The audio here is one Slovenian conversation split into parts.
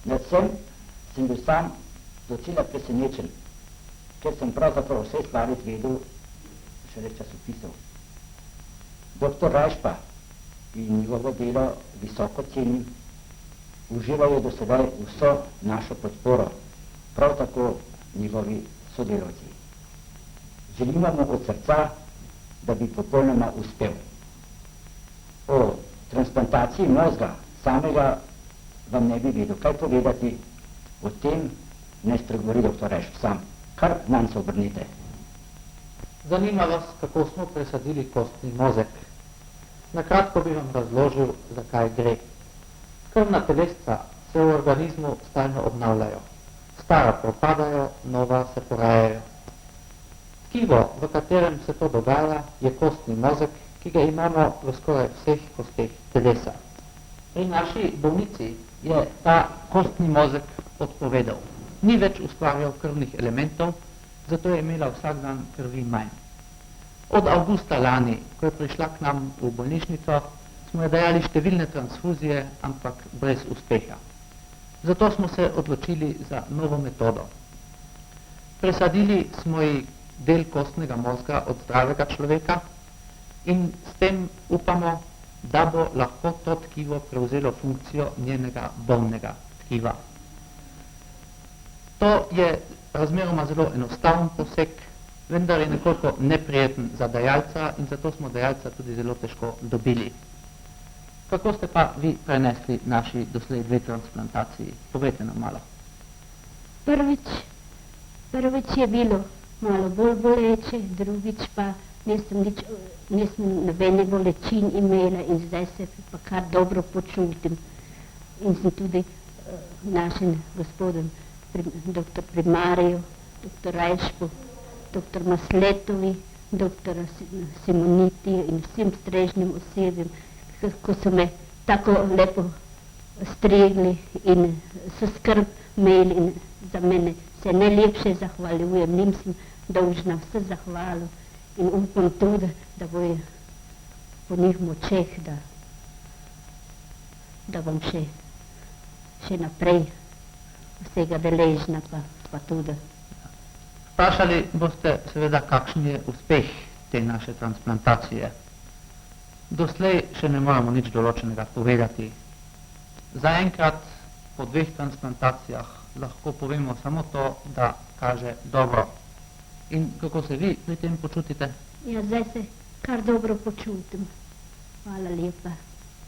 Predvsem sem bil sam docela presenečen, ker sem pravzaprav vse stvari izvedel šele časopisov. Doktor Rajšpa in njegovo delo visoko cenim, uživajo do sedaj vso našo podporo, prav tako njegovi sodelavci. Želimo mu od srca, da bi popolnoma uspel. O transplantaciji mozga samega vam ne bi vedel kaj povedati, o tem ne spregovori doktor Rajšp sam. Kar nam se obrnite. Zanima vas, kako smo presadili kostni mozek. Na kratko bi vam razložil, zakaj gre. Krvna telesca se v organizmu stalno obnavljajo. Stara propadajo, nova se porajajo. Tkivo, v katerem se to dogaja, je kostni mozek, ki ga imamo v skoraj vseh kosteh telesa. Pri naši bolnici je ta kostni mozek odpovedal. Ni več ustvarjal krvnih elementov, zato je imela vsak dan krvi manj. Od avgusta lani, ko je prišla k nam v bolnišnico, smo jo dajali številne transfuzije, ampak brez uspeha. Zato smo se odločili za novo metodo. Presadili smo ji del kostnega mozga od zdravega človeka in s tem upamo, da bo lahko to tkivo prevzelo funkcijo njenega bolnega tkiva. To je razmeroma zelo enostaven poseg, vendar je nekoliko neprijeten za dajalca in zato smo dajalca tudi zelo težko dobili. Kako ste pa vi prenesli naši doslej 2 transplantaciji? Povejte nam malo. Prvič je bilo malo bolj boleče, drugič pa nisem nobene bolečin imela in zdaj se pa kar dobro počutim. In sem tudi našim gospodom, doktor Primariju, doktor Rajšpu, doktor Masletovi, doktora Simonitiju in vsem strežnim osebjem, ko so me tako lepo stregli in so skrb imeli in za mene se najlepše zahvaljujem, njim sem dolžna vse zahvalo in upam tudi, da bojo po njih močeh, da bom še naprej vsega deležna pa tudi. Vprašali boste seveda, kakšen je uspeh te naše transplantacije. Doslej še ne moramo nič določenega povedati. Zaenkrat po 2 transplantacijah lahko povemo samo to, da kaže dobro. In kako se vi pri tem počutite? Ja, zdaj se kar dobro počutim. Hvala lepa.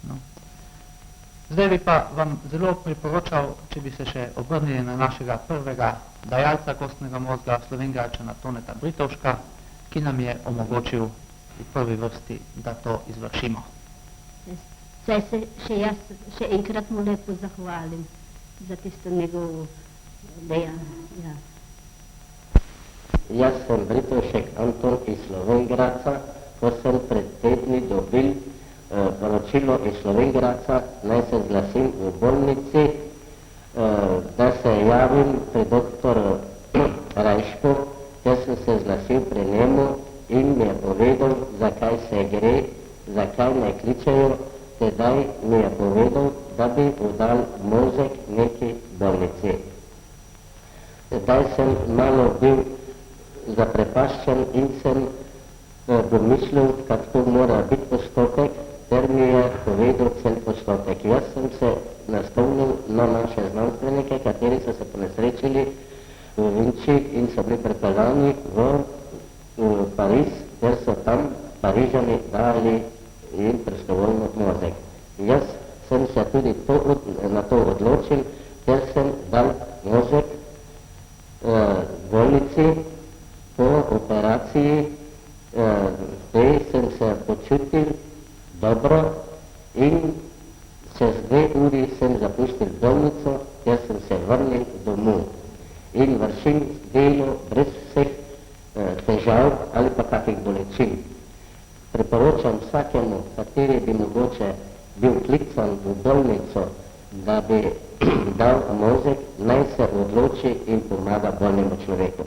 No. Zdaj bi pa vam zelo priporočal, če bi se še obrnili na našega prvega dajalca kostnega mozga, Slovenjgračana Toneta Britovška, ki nam je omogočil v prvi vrsti, da to izvršimo. Zdaj se še enkrat mu lepo zahvalim za tisto njegovo dejanje. Ja. Jaz sem Britovšek Anton iz Slovenjgraca, ko sem pred tedni dobil poročilo iz Slovenjgraca, naj se zglasim v bolnici, da se javim pri doktoru Rajšku, ker sem se zglasil pri njemu in mi je povedal, zakaj se gre, zakaj me kličejo, tedaj mi je povedal, da bi udal mozek neki bolnici. Tedaj sem malo bil zaprepaščen in sem domislil, kako mora biti postopek, ter mi je povedal cel postopek. Jaz sem se naspomnil na naše znanstvenike, kateri so se ponesrečili v Vinči in so bili prepeljani v Pariz, ker so tam Parižani dali in prostovoljno mozek. Jaz sem se tudi na to odločil, ker sem dal mozek bolnici po operaciji, zdaj sem se počutil dobro in čez 2 uri sem zapustil bolnico, ker sem se vrnil domov in vršil delo brez vseh težav ali pa kakih bolečin. Priporočam vsakemu, kateri bi mogoče bil klican v bolnico, da bi dal mozek, naj se odloči in pomaga bolnemu človeku.